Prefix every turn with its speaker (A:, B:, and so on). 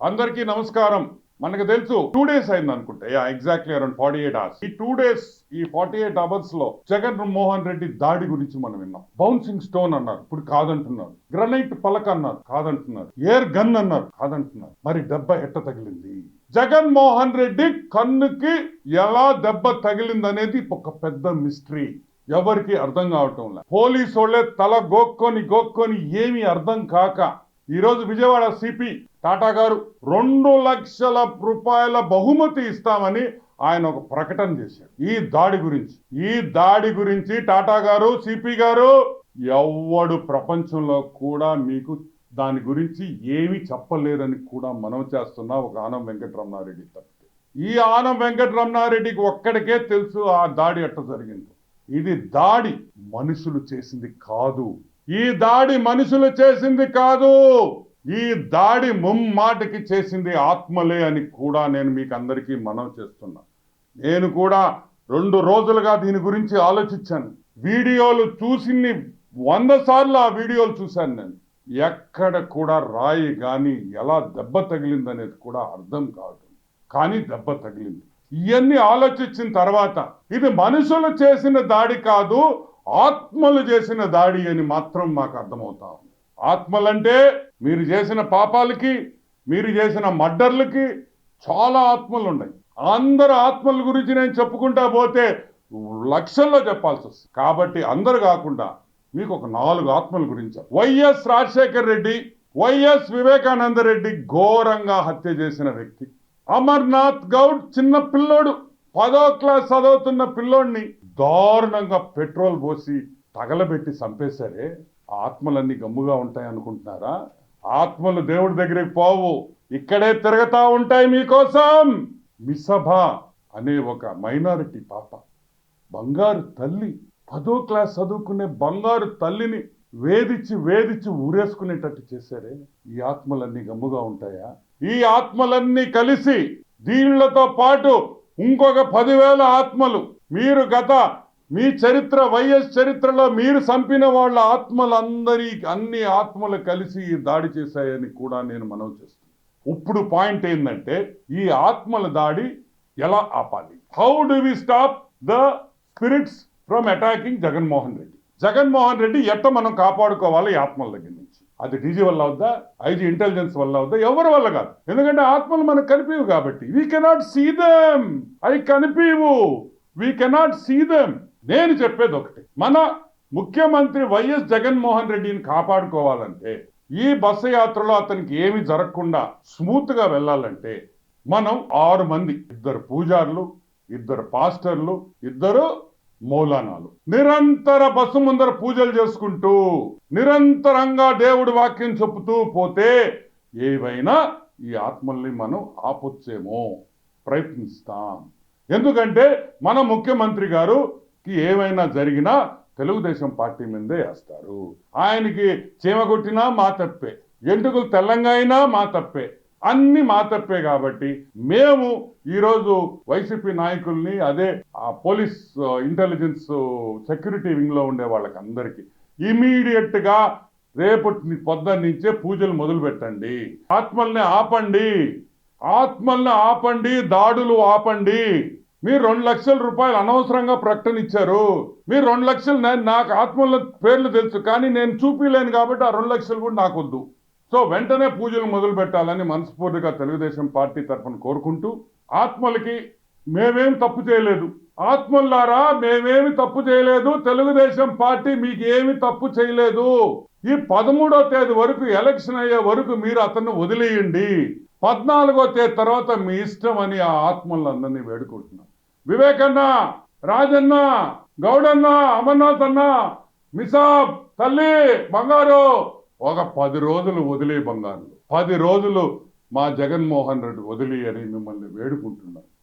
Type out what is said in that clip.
A: అందరికీ నమస్కారం. మనకు తెలుసు 2 days అయింది అనుకుంటా. Exactly around 48 hours. ఈ 2 days, ఈ 48 hours లో జగన్మోహన్ రెడ్డి దాడి గురించి మనం విన్నాం. బౌన్సింగ్ స్టోన్ అన్నారు, ఇప్పుడు కాదంటున్నారు. గ్రనైట్ పలక అన్నారు, కాదంటున్నారు. ఎయిర్ గన్ అన్నారు, కాదంటున్నారు. మరి దెబ్బ ఎట్ట తగిలింది? జగన్మోహన్ రెడ్డి కన్నుకి ఎలా దెబ్బ తగిలిందనేది ఒక పెద్ద మిస్టరీ. ఎవరికి అర్థం కావటం లేదు. పోలీసు వాళ్ళే తల గోక్కొని ఏమీ అర్థం కాక ఈరోజు విజయవాడ సిపి టాటా గారు 2 లక్షల రూపాయల బహుమతి ఇస్తామని ఆయన ఒక ప్రకటన చేశారు. ఈ దాడి గురించి టాటా గారు, సిపి గారు, ఎవ్వడు ప్రపంచంలో కూడా మీకు దాని గురించి ఏమి చెప్పలేరని కూడా మనం చేస్తున్నా ఒక ఆనం వెంకటరమణారెడ్డి తప్పితే. ఈ ఆనం వెంకటరమణారెడ్డికి ఒక్కడికే తెలుసు ఆ దాడి ఎట్ట జరిగిందో. ఇది దాడి మనుషులు చేసింది కాదు. ఈ దాడి మనుషులు చేసింది కాదు. ఈ దాడి ముమ్మాటికి చేసింది ఆత్మలే అని కూడా నేను మీకు అందరికీ మనవి చేస్తున్నా. నేను కూడా 2 రోజులుగా దీని గురించి ఆలోచించాను. వీడియోలు చూసి 100 సార్లు ఆ వీడియోలు చూశాను నేను. ఎక్కడ కూడా రాయి కానీ ఎలా దెబ్బ తగిలిందనేది కూడా అర్థం కాదు. కానీ దెబ్బ తగిలింది. ఇవన్నీ ఆలోచించిన తర్వాత ఇది మనుషులు చేసిన దాడి కాదు, ఆత్మలు చేసిన దాడి అని మాత్రం మాకు అర్థమవుతా ఉంది. ఆత్మలంటే మీరు చేసిన పాపాలకి, మీరు చేసిన మర్డర్లకి చాలా ఆత్మలు ఉన్నాయి. అందరు ఆత్మల గురించి నేను చెప్పుకుంటా పోతే లక్షల్లో చెప్పాల్సి వస్తుంది. కాబట్టి అందరు కాకుండా మీకు ఒక 4 ఆత్మల గురించి. వైఎస్ రాజశేఖర్ రెడ్డి, వైఎస్ వివేకానంద రెడ్డి ఘోరంగా హత్య చేసిన వ్యక్తి. అమర్నాథ్ గౌడ్ చిన్న పిల్లోడు, 10వ క్లాస్ చదువుతున్న పిల్లోడిని దారుణంగా పెట్రోల్ పోసి తగలబెట్టి చంపేశారే. ఆత్మలన్నీ గమ్ముగా ఉంటాయి అనుకుంటున్నారా? ఆత్మలు దేవుడి దగ్గరికి పోవు, ఇక్కడే తిరుగుతా ఉంటాయి మీకోసం. మిసభ అనే ఒక మైనారిటీ పాప, బంగారు తల్లి, 10వ క్లాస్ చదువుకునే బంగారు తల్లిని వేధించి ఊరేసుకునేటట్టు చేశారే. ఈ ఆత్మలన్నీ గమ్ముగా ఉంటాయా? ఈ ఆత్మలన్నీ కలిసి దీళ్లతో పాటు ఇంకొక 10,000 ఆత్మలు మీరు మీ చరిత్ర, వైఎస్ చరిత్రలో మీరు చంపిన వాళ్ళ అన్ని ఆత్మలు కలిసి ఈ దాడి చేశాయని కూడా నేను మనవి చేస్తున్నాను. ఇప్పుడు పాయింట్ ఏంటంటే ఈ ఆత్మల దాడి ఎలా ఆపాలి? How do we stop the spirits from attacking Jaganmohan Reddy? Jaganmohan Reddy ఎట్ట మనం కాపాడుకోవాలి ఈ ఆత్మల దగ్గర నుంచి? అది డీజీ వల్ల అవుద్దా, ఐజీ ఇంటెలిజెన్స్ వల్ల అవుద్దా? ఎవరి వల్ల కాదు. ఎందుకంటే ఆత్మలు మనకు కనిపివు కాబట్టి. We cannot see them. అవి కనిపివు, వీ కెనాట్ సీ దెమ్. నేను చెప్పేది ఒకటి, మన ముఖ్యమంత్రి వైఎస్ జగన్మోహన్ రెడ్డిని కాపాడుకోవాలంటే, ఈ బస్సు యాత్రలో అతనికి ఏమి జరగకుండా స్మూత్ గా వెళ్ళాలంటే మనం 6 మంది, 2 పూజారులు, 2 పాస్టర్లు, 2 మౌలానాలు నిరంతర బస్సు ముందర పూజలు చేసుకుంటూ నిరంతరంగా దేవుడి వాక్యం చెప్పుతూ పోతే ఏవైనా ఈ ఆత్మల్ని మనం ఆపొచ్చేమో, ప్రయత్నిస్తాం. ఎందుకంటే మన ముఖ్యమంత్రి గారుకి ఏమైనా జరిగినా తెలుగుదేశం పార్టీ మీదే వేస్తారు. ఆయనకి చీమ కొట్టినా మా తప్పే, ఎంటుకలు తెల్లంగా అయినా మా తప్పే, అన్ని మా తప్పే. కాబట్టి మేము ఈరోజు వైసీపీ నాయకుల్ని, అదే ఆ పోలీస్ ఇంటెలిజెన్స్ సెక్యూరిటీ వింగ్ లో ఉండే వాళ్ళకి అందరికీ ఇమీడియట్ గా రేపటి పొద్దున్నుంచే పూజలు మొదలు పెట్టండి. ఆత్మల్ని ఆపండి, దాడులు ఆపండి. మీరు 2 లక్షల రూపాయలు అనవసరంగా ప్రకటన ఇచ్చారు. మీరు 2 లక్షలు, నాకు ఆత్మల పేర్లు తెలుసు కానీ నేను చూపిలేను కాబట్టి ఆ 2 లక్షలు కూడా నాకు వద్దు. సో వెంటనే పూజలు మొదలు పెట్టాలని మనస్ఫూర్తిగా తెలుగుదేశం పార్టీ తరఫున కోరుకుంటూ, ఆత్మలకి మేమేం తప్పు చేయలేదు, ఆత్మల్లారా మేమేమి తప్పు చేయలేదు, తెలుగుదేశం పార్టీ మీకు ఏమి తప్పు చేయలేదు. ఈ 13వ తేదీ వరకు, ఎలక్షన్ అయ్యే వరకు మీరు అతన్ని వదిలేయండి. 14వ తేదీ తర్వాత మీ ఇష్టం అని ఆ ఆత్మలందరినీ వేడుకుంటున్నాం. వివేకన్న, రాజన్న, గౌడన్న, అమర్నాథ్ అన్న, మిసాబ్ తల్లి బంగారు, ఒక 10 రోజులు వదిలే బంగారు, 10 రోజులు మా జగన్మోహన్ రెడ్డి వదిలి అని మిమ్మల్ని వేడుకుంటున్నాను.